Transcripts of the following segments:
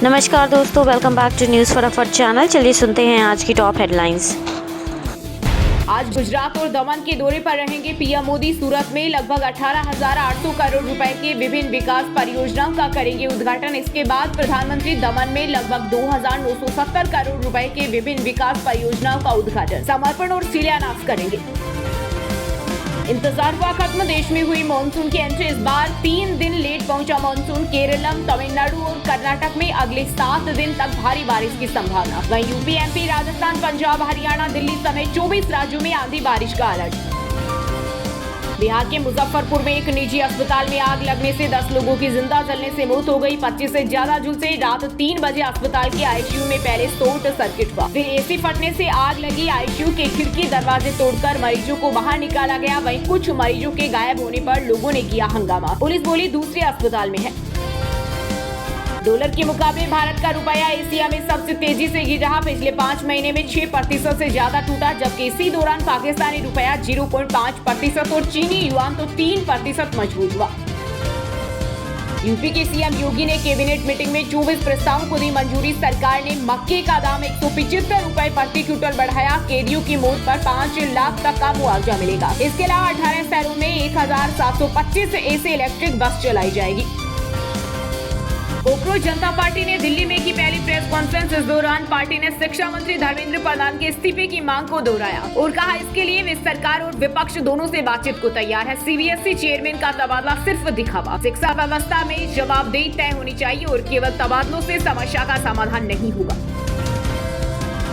नमस्कार दोस्तों, welcome back to news फटाफट चैनल। चलिए सुनते हैं आज की टॉप हेडलाइंस। आज गुजरात और दमन के दौरे पर रहेंगे पीएम मोदी। सूरत में लगभग 18,800 करोड़ रुपए के विभिन्न विकास परियोजनाओं का करेंगे उद्घाटन। इसके बाद प्रधानमंत्री दमन में लगभग 2,970 करोड़ रुपए के विभिन्न विकास परियोजनाओं का उद्घाटन, समर्पण और शिलान्यास करेंगे। इंतजार हुआ खत्म, देश में हुई मानसून की एंट्री। इस बार 3 दिन लेट पहुंचा मानसून। केरलम, तमिलनाडु और कर्नाटक में अगले 7 दिन तक भारी बारिश की संभावना। वहीं यूपी, एमपी, राजस्थान, पंजाब, हरियाणा, दिल्ली समेत 24 राज्यों में आंधी बारिश का अलर्ट। बिहार के मुजफ्फरपुर में एक निजी अस्पताल में आग लगने से 10 लोगों की जिंदा जलने से मौत हो गई। 25 से ज्यादा झुलसे। रात 3 बजे अस्पताल के आईसीयू में पहले शॉर्ट सर्किट हुआ, फिर एसी फटने से आग लगी। आईसीयू के खिड़की दरवाजे तोड़कर मरीजों को बाहर निकाला गया। वहीं कुछ मरीजों के गायब होने पर लोगों ने किया हंगामा। पुलिस बोली दूसरे अस्पताल में है। डॉलर के मुकाबले भारत का रुपया एशिया में सबसे तेजी से गिर रहा। पिछले 5 महीने में 6% से ज्यादा टूटा, जबकि इसी दौरान पाकिस्तानी रुपया 0.5% और चीनी युआन तो 3% मजबूत हुआ। यूपी के सीएम योगी ने कैबिनेट मीटिंग में 24 प्रस्तावों को दी मंजूरी। सरकार ने मक्के का दाम 175 रुपए प्रति क्विंटल बढ़ाया। कैदियों की मौत पर 5 लाख तक का मुआवजा मिलेगा। इसके अलावा 18 शहरों में 1,725 ऐसे इलेक्ट्रिक बस चलाई जाएगी। कोकरोच जनता पार्टी ने दिल्ली में की पहली प्रेस कॉन्फ्रेंस। इस दौरान पार्टी ने शिक्षा मंत्री धर्मेंद्र प्रधान के इस्तीफे की मांग को दोहराया और कहा इसके लिए वे सरकार और विपक्ष दोनों से बातचीत को तैयार है। सीबीएसई चेयरमैन का तबादला सिर्फ दिखावा। शिक्षा व्यवस्था में जवाबदेही तय होनी चाहिए और केवल तबादलों से समस्या का समाधान नहीं होगा।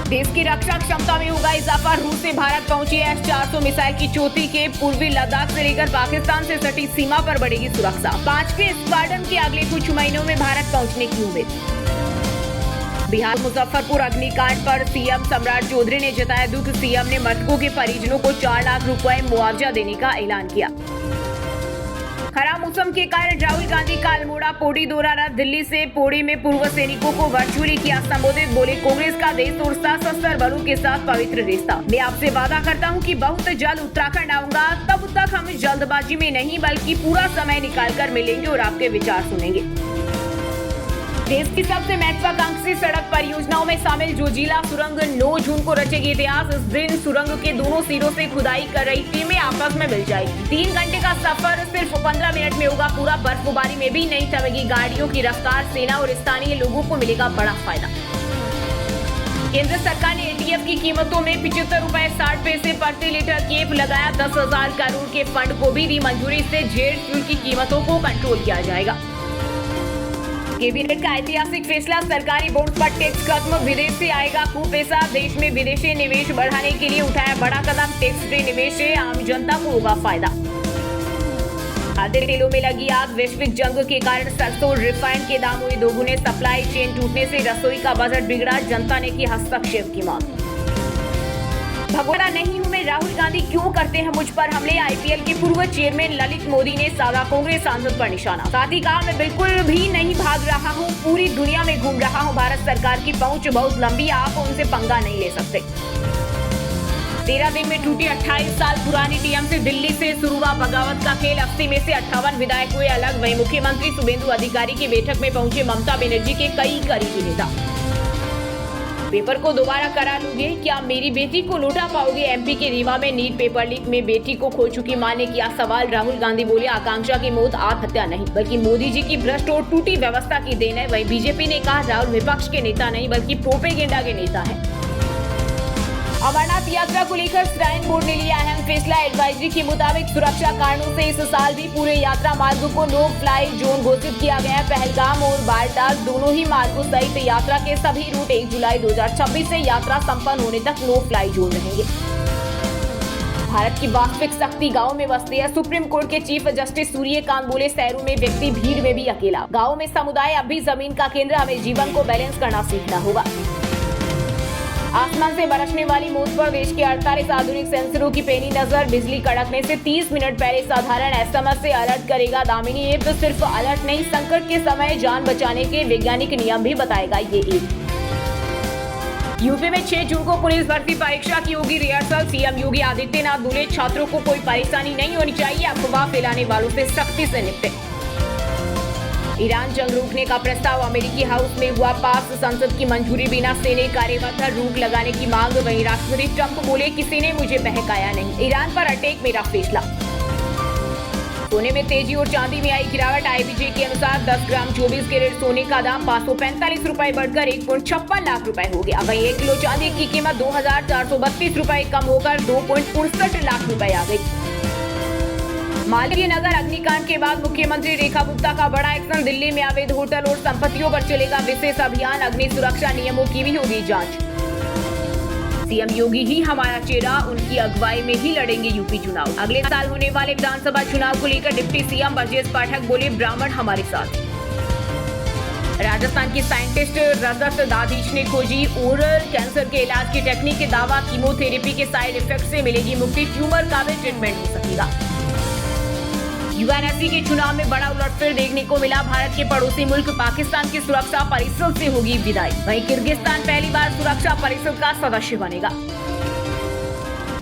देश की रक्षा क्षमता में होगा इजाफा। रूस से भारत पहुंची S-400 मिसाइल की चोटी के पूर्वी लद्दाख से लेकर पाकिस्तान से सटी सीमा पर बढ़ेगी सुरक्षा। 5वें स्क्वाड्रन के अगले कुछ महीनों में भारत पहुंचने की उम्मीद। बिहार मुजफ्फरपुर अग्निकांड पर सीएम सम्राट चौधरी ने जताया दुख। सीएम ने मृतकों के परिजनों को 4 लाख रुपए मुआवजा देने का ऐलान किया। खराब मौसम के कारण राहुल गांधी का अल्मोड़ा पौड़ी दौरा रद्द। दिल्ली से पौड़ी में पूर्व सैनिकों को वर्चुअली किया संबोधित। बोले कांग्रेस का देश और सशस्त्र बलों के साथ पवित्र रिश्ता। मैं आपसे वादा करता हूं कि बहुत जल्द उत्तराखंड आऊंगा। तब तक हम जल्दबाजी में नहीं बल्कि पूरा समय निकालकर मिलेंगे और आपके विचार सुनेंगे। देश की सबसे महत्वाकांक्षी सड़क परियोजनाओं में शामिल जोजिला सुरंग 9 जून को रचेगी इतिहास। इस दिन सुरंग के दोनों सिरों से खुदाई कर रही टीमें आपस में मिल जाएगी। 3 घंटे का सफर सिर्फ 15 मिनट में होगा पूरा। बर्फबारी में भी नहीं थमेगी गाड़ियों की रफ्तार। सेना और स्थानीय लोगों को मिलेगा बड़ा फायदा। केंद्र सरकार ने एटीएफ की कीमतों में 75 रुपए 60 पैसे प्रति लीटर कैप लगाया। 10,000 करोड़ के फंड को भी दी मंजूरी। से जेट फ्यूल की कीमतों को कंट्रोल किया जाएगा। कैबिनेट का ऐतिहासिक फैसला। सरकारी बॉन्ड पर टैक्स खत्म। विदेश से आएगा खूब पैसा। देश में विदेशी निवेश बढ़ाने के लिए उठाया बड़ा कदम। टैक्स फ्री निवेश से आम जनता को होगा फायदा। खाद्य तेलों में लगी आग। वैश्विक जंग के कारण सरसों और रिफाइंड के दाम हुए दोगुने। सप्लाई चेन टूटने से रसोई का बजट बिगड़ा। जनता ने की हस्तक्षेप की मांग। भगोड़ा नहीं हूं मैं, राहुल गांधी क्यों करते हैं मुझ पर हमले। आईपीएल के पूर्व चेयरमैन ललित मोदी ने साधा कांग्रेस सांसद पर निशाना। साथ ही कहा मैं बिल्कुल भी नहीं भाग रहा हूं, पूरी दुनिया में घूम रहा हूं। भारत सरकार की पहुंच बहुत लंबी, आप उनसे पंगा नहीं ले सकते। 13 दिन में टूटी 28 साल पुरानी टीएमसी। दिल्ली से शुरू हुआ बगावत का खेल। 80 में से 58 विधायक हुए अलग। वहीं मुख्यमंत्री शुभेंदु अधिकारी की बैठक में पहुंचे ममता बनर्जी के कई करीबी नेता। पेपर को दोबारा करा लोगे क्या, मेरी बेटी को लौटा पाओगे। एमपी के रीवा में नीट पेपर लीक में बेटी को खो चुकी मां ने किया सवाल। राहुल गांधी बोले आकांक्षा की मौत आत्महत्या नहीं बल्कि मोदी जी की भ्रष्ट और टूटी व्यवस्था की देन है। वहीं बीजेपी ने कहा राहुल विपक्ष के नेता नहीं बल्कि प्रोपेगेंडा के नेता है। अमरनाथ यात्रा को लेकर श्राइन बोर्ड ने लिया अहम फैसला। एडवाइजरी के मुताबिक सुरक्षा कारणों से इस साल भी पूरे यात्रा मार्ग को नो फ्लाई जोन घोषित किया गया है। पहलगाम और बालटाल दोनों ही मार्गों सहित यात्रा के सभी रूट 1 जुलाई 2026 से यात्रा संपन्न होने तक नो फ्लाई जोन रहेंगे। भारत की वास्तविक शक्ति गाँव में बसती है। सुप्रीम कोर्ट के चीफ जस्टिस सूर्यकांत बोले शहरों में व्यक्ति भीड़ में भी अकेला, गाँव में समुदाय अब भी जमीन का केंद्र। हमें जीवन को बैलेंस करना सीखना होगा। आसमान से बरसने वाली मौत पर देश के 48 आधुनिक सेंसरों की पैनी नजर। बिजली कड़कने से 30 मिनट पहले साधारण एसएमएस से अलर्ट करेगा दामिनी ऐप। तो सिर्फ अलर्ट नहीं, संकट के समय जान बचाने के वैज्ञानिक नियम भी बताएगा ये ऐप। यूपी में 6 जून को पुलिस भर्ती परीक्षा की होगी रिहर्सल। सीएम योगी आदित्यनाथ बोले छात्रों को कोई परेशानी नहीं होनी चाहिए, अफवाह फैलाने वालों से सख्ती से निपटे। ईरान जंग रोकने का प्रस्ताव अमेरिकी हाउस में हुआ पास, संसद की मंजूरी बिना सैनिक कार्यवाही पर रोक लगाने की मांग। वहीं राष्ट्रपति ट्रंप बोले, किसी ने मुझे बहकाया नहीं, ईरान पर अटैक मेरा फैसला। सोने में तेजी और चांदी में आई गिरावट। IBJ के अनुसार 10 ग्राम 24 कैरेट सोने का दाम 545 रुपए बढ़कर 1.56 लाख रुपए हो गया। वहीं 1 किलो चांदी की कीमत 2,432 रुपए कम होकर 2.69 लाख रुपए आ गई। मालवीय नगर अग्निकांड के बाद मुख्यमंत्री रेखा गुप्ता का बड़ा एक्शन। दिल्ली में अवैध होटल और संपत्तियों पर चलेगा विशेष अभियान। अग्नि सुरक्षा नियमों की भी होगी जांच। सीएम योगी ही हमारा चेहरा, उनकी अगुवाई में ही लड़ेंगे यूपी चुनाव। अगले साल होने वाले विधानसभा चुनाव को लेकर डिप्टी सीएम ब्रजेश पाठक बोले, ब्राह्मण हमारे साथ। राजस्थान की साइंटिस्ट रजत दाधीच ने खोजी ओरल कैंसर के इलाज की टेक्निक के दावा। कीमोथेरेपी के साइड इफेक्ट से मिलेगी मुक्ति, ट्यूमर का भी ट्रीटमेंट हो सकेगा। UNSC के चुनाव में बड़ा उलटफेर देखने को मिला। भारत के पड़ोसी मुल्क पाकिस्तान की सुरक्षा परिषद से होगी विदाई। वहीं किर्गिस्तान पहली बार सुरक्षा परिषद का सदस्य बनेगा।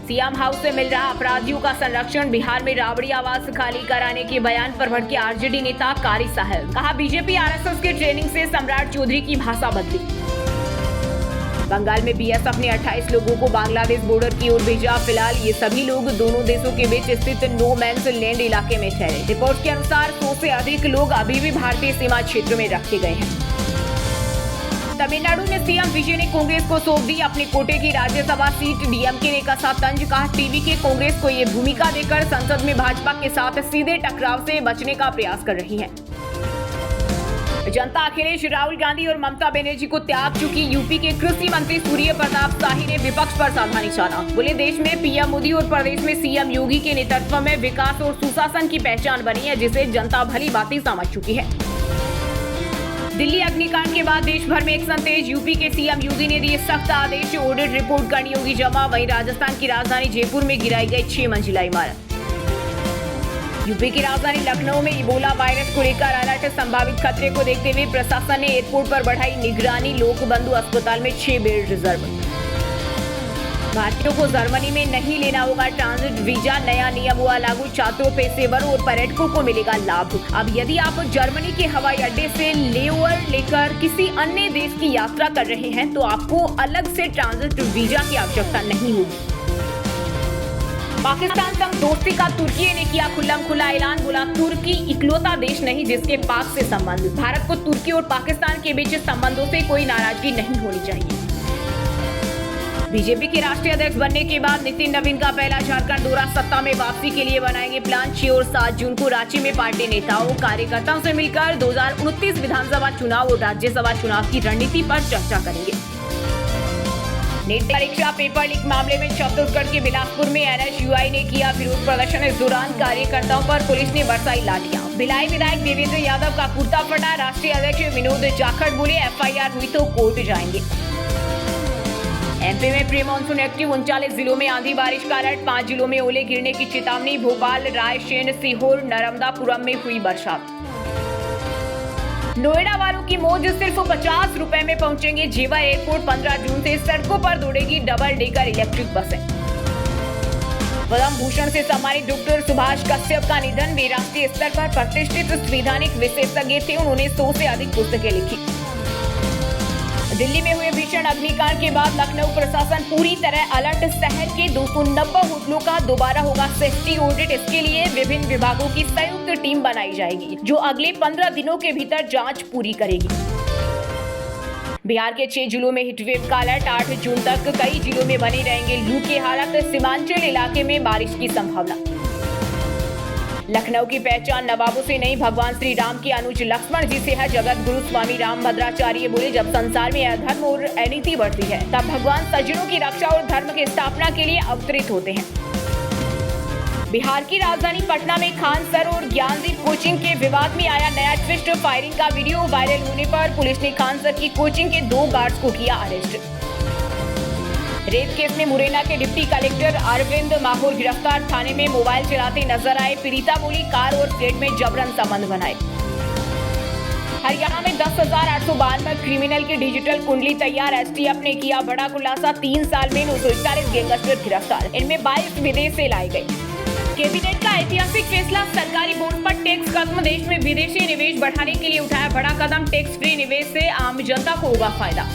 सीएम हाउस से मिल रहा अपराधियों का संरक्षण। बिहार में राबड़ी आवास खाली कराने के बयान पर भड़के RJD नेता कारी साहब। कहा, बीजेपी RSS के ट्रेनिंग से सम्राट चौधरी की भाषा बदली। बंगाल में BSF ने 28 लोगों को बांग्लादेश बॉर्डर की ओर भेजा। फिलहाल ये सभी लोग दोनों देशों के बीच स्थित नो मैंस लैंड इलाके में ठहरे। रिपोर्ट के अनुसार 100 से अधिक लोग अभी भी भारतीय सीमा क्षेत्र में रखे गए हैं। तमिलनाडु में सीएम विजय ने कांग्रेस को सौंप दी अपने कोटे की राज्यसभा सीट। DMK ने कसा तंज। कहा, टीवी के कांग्रेस को ये भूमिका देकर संसद में भाजपा के साथ सीधे टकराव से बचने का प्रयास कर रही है। जनता अखिलेश, राहुल गांधी और ममता बनर्जी को त्याग चुकी। यूपी के कृषि मंत्री सूर्य प्रताप शाही ने विपक्ष पर साधा निशाना। बोले, देश में PM मोदी और प्रदेश में CM योगी के नेतृत्व में विकास और सुशासन की पहचान बनी है, जिसे जनता भली भांति समझ चुकी है। दिल्ली अग्निकांड के बाद देश भर में एक्शन तेज। यूपी के CM योगी ने दिए सख्त आदेश, ऑडिट रिपोर्ट करनी होगी जमा। वहीं राजस्थान की राजधानी जयपुर में गिराई गई 6 मंजिला इमारत। यूपी की राजधानी लखनऊ में इबोला वायरस को लेकर अलर्ट। संभावित खतरे को देखते हुए प्रशासन ने एयरपोर्ट पर बढ़ाई निगरानी। लोकबंधु अस्पताल में 6 बेड रिजर्व। भारतीयों को जर्मनी में नहीं लेना होगा ट्रांजिट वीजा। नया नियम हुआ लागू। छात्रों, पेशेवरों और पर्यटकों को मिलेगा लाभ। अब यदि आप जर्मनी के हवाई अड्डे से लेओवर लेकर किसी अन्य देश की यात्रा कर रहे हैं तो आपको अलग से ट्रांजिट वीजा की आवश्यकता नहीं होगी। पाकिस्तान संग दोस्ती का तुर्की ने किया खुल्लम-खुला ऐलान। बोला, तुर्की इकलौता देश नहीं जिसके पाक से संबंध। भारत को तुर्की और पाकिस्तान के बीच संबंधों से कोई नाराजगी नहीं होनी चाहिए। बीजेपी के राष्ट्रीय अध्यक्ष बनने के बाद नितिन नवीन का पहला झारखंड दौरा। सत्ता में वापसी के लिए बनाएंगे प्लान। 6 और 7 जून को रांची में पार्टी नेताओं कार्यकर्ताओं से मिलकर 2029 विधानसभा चुनाव और राज्यसभा चुनाव की रणनीति पर चर्चा करेंगे। नीट परीक्षा पेपर लीक मामले में छत्तीसगढ़ के बिलासपुर में NSUI ने किया विरोध प्रदर्शन। इस दौरान कार्यकर्ताओं पर पुलिस ने बरसाई लाठियां। भिलाई विधायक देवेंद्र यादव का कुर्ता फटा। राष्ट्रीय अध्यक्ष विनोद जाखड़ बोले, FIR हुई तो कोर्ट जाएंगे। MP में प्री मानसून एक्टिव। 39 जिलों में आंधी बारिश का अलर्ट। 5 जिलों में ओले गिरने की चेतावनी। भोपाल, रायसेन, सीहोर, नर्मदापुरम में हुई बरसात। नोएडा वालों की मौज। सिर्फ 50 रुपए में पहुंचेंगे जेवर एयरपोर्ट। 15 जून से सड़कों पर दौड़ेगी डबल डेकर इलेक्ट्रिक बसें। पद्म भूषण से सम्मानित डॉक्टर सुभाष कश्यप का निधन। वे राष्ट्रीय स्तर पर प्रतिष्ठित संवैधानिक विशेषज्ञ थे। उन्होंने 100 से अधिक पुस्तकें लिखी। दिल्ली में हुए भीषण अग्निकांड के बाद लखनऊ प्रशासन पूरी तरह अलर्ट। शहर के 290 होटलों का दोबारा होगा सेफ्टी ऑडिट। इसके लिए विभिन्न विभागों की संयुक्त टीम बनाई जाएगी, जो अगले 15 दिनों के भीतर जांच पूरी करेगी। बिहार के 6 जिलों में हीटवेव का अलर्ट। 8 जून तक कई जिलों में बने रहेंगे लू के हालात। सीमांचल इलाके में बारिश की संभावना। लखनऊ की पहचान नवाबों से नहीं, भगवान श्री राम के अनुज लक्ष्मण जी से है। जगत गुरु स्वामी रामभद्राचार्य बोले, जब संसार में अधर्म और अनीति बढ़ती है तब भगवान सज्जनों की रक्षा और धर्म की स्थापना के लिए अवतरित होते हैं। बिहार की राजधानी पटना में खान सर और ज्ञानदीप कोचिंग के विवाद में आया नया ट्विस्ट। फायरिंग का वीडियो वायरल होने पर पुलिस ने खान सर की कोचिंग के 2 गार्ड्स को किया अरेस्ट। रेप केस में मुरैना के डिप्टी कलेक्टर अरविंद माहौर गिरफ्तार। थाने में मोबाइल चलाते नजर आए। पीड़िता बोली, कार और फ्लैट में जबरन संबंध बनाए। हरियाणा में 10,892 क्रिमिनल की डिजिटल कुंडली तैयार। STF ने किया बड़ा खुलासा। 3 साल में 941 गैंगस्टर गिरफ्तार। इनमें 22 विदेश से लाए गए। कैबिनेट का ऐतिहासिक फैसला, सरकारी बॉन्ड पर टैक्स खत्म, देश में विदेशी निवेश बढ़ाने के लिए उठाया बड़ा कदम, टैक्स फ्री निवेश से आम जनता को होगा फायदा।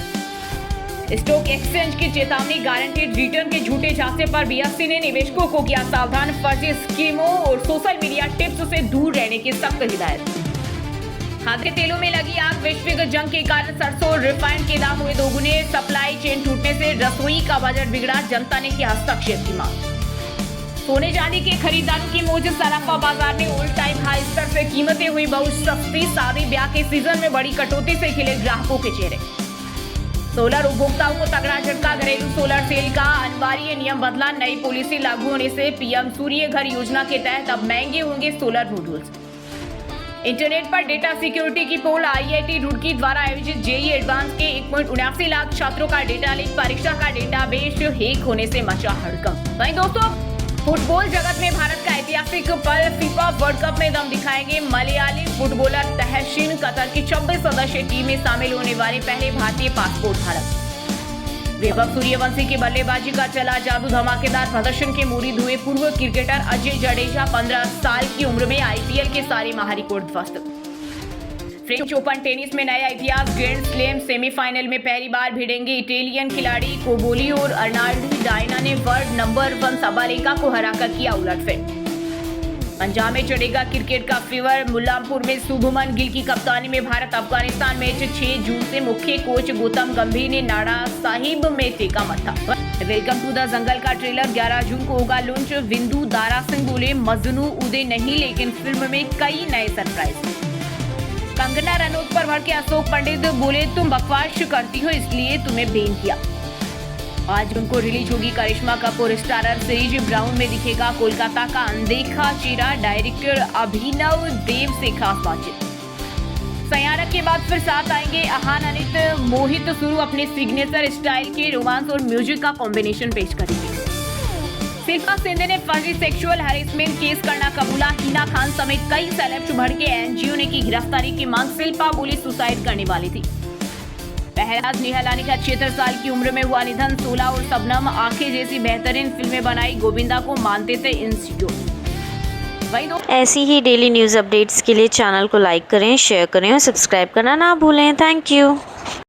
स्टॉक एक्सचेंज की चेतावनी, गारंटीड रिटर्न के झूठे झांसे पर बीएसई ने निवेशकों को किया सावधान, फर्जी स्कीमों और सोशल मीडिया टिप्स से दूर रहने की सख्त हिदायत। खाद्य तेलों में लगी आग, वैश्विक जंग के कारण सरसों और रिफाइंड के दाम हुए दोगुने, सप्लाई चेन टूटने से रसोई का बजट बिगड़ा, जनता ने की हस्तक्षेप की मांग। सोने चांदी के खरीदारों की मौज, सराफा बाजार में ऑल टाइम हाई स्तर से कीमतें हुई बहुत सस्ती, शादी ब्याह के सीजन में बड़ी कटौती से खिले ग्राहकों के चेहरे। सोलर उपभोक्ताओं को तगड़ा झटका, घरेलू सोलर सेल का अनिवार्य नियम बदला, नई पॉलिसी लागू होने से पीएम सूर्य घर योजना के तहत अब महंगे होंगे सोलर मॉड्यूल्स। इंटरनेट पर डेटा सिक्योरिटी की पोल, आईआईटी रुड़की द्वारा आयोजित जेईई एडवांस के 1.79 लाख छात्रों का डेटा लीक, परीक्षा का डेटाबेस हैक होने से मचा हड़कंप। वहीं दोस्तों, फुटबॉल जगत में भारत का ऐतिहासिक पल, फीफा वर्ल्ड कप में दम दिखाएंगे मलयाली फुटबॉलर तहसीन, कतर की 26 सदस्यीय टीम में शामिल होने वाले पहले भारतीय पासपोर्ट धारक। वैभव सूर्यवंशी की बल्लेबाजी का चला जादू, धमाकेदार प्रदर्शन के मुरीद हुए पूर्व क्रिकेटर अजय जडेजा, 15 साल की उम्र में आईपीएल के सारे महारिकॉर्ड ध्वस्त। फ्रेंच ओपन टेनिस में नया इतिहास, ग्रैंड स्लैम सेमीफाइनल में पहली बार भिड़ेंगे इटालियन खिलाड़ी कोबोली और अर्नाल्डो डायना ने वर्ल्ड नंबर 1 साबालेंका को हराकर किया उलटफेर। पंजाब में चढ़ेगा क्रिकेट का फीवर, मुल्लानपुर में शुभमन गिल की कप्तानी में भारत अफगानिस्तान मैच 6 जून से, मुख्य कोच गौतम गंभीर ने नाड़ा साहिब में टेका मत्था। वेलकम टू द जंगल का ट्रेलर 11 जून को होगा लॉन्च, विंदु दारा सिंह बोले मजनू उदय नहीं, लेकिन फिल्म में कई नए सरप्राइज। कंगना रनौत पर भड़के अशोक पंडित, बोले तुम बकवास करती हो इसलिए तुम्हें बैन किया। आज उनको रिलीज होगी करिश्मा कपूर स्टारर सीरीज ब्राउन में दिखेगा कोलकाता का अनदेखा चेहरा, डायरेक्टर अभिनव देव से खास बातचीत। सयानक के बाद फिर साथ आएंगे अहान अनित, मोहित शुरू अपने सिग्नेचर स्टाइल के रोमांस और म्यूजिक का कॉम्बिनेशन पेश करेंगे। शिल्पा शिंदे ने फर्जी सेक्सुअल हैरेसमेंट केस करना कबूला, हिना खान समेत कई सेलेब्स भड़के, एनजीओ ने की गिरफ्तारी की मांग, शिल्पा बोली सुसाइड करने वाली थी। पहराज निहलानी का 76 साल की उम्र में हुआ निधन, 16 और शबनम आंखें जैसी बेहतरीन फिल्में बनाई, गोविंदा को मानते थे इंस्टीट्यूट। ऐसी ही डेली न्यूज़ अपडेट्स के लिए चैनल को लाइक करें, शेयर करें और सब्सक्राइब करना ना भूलें। Thank you.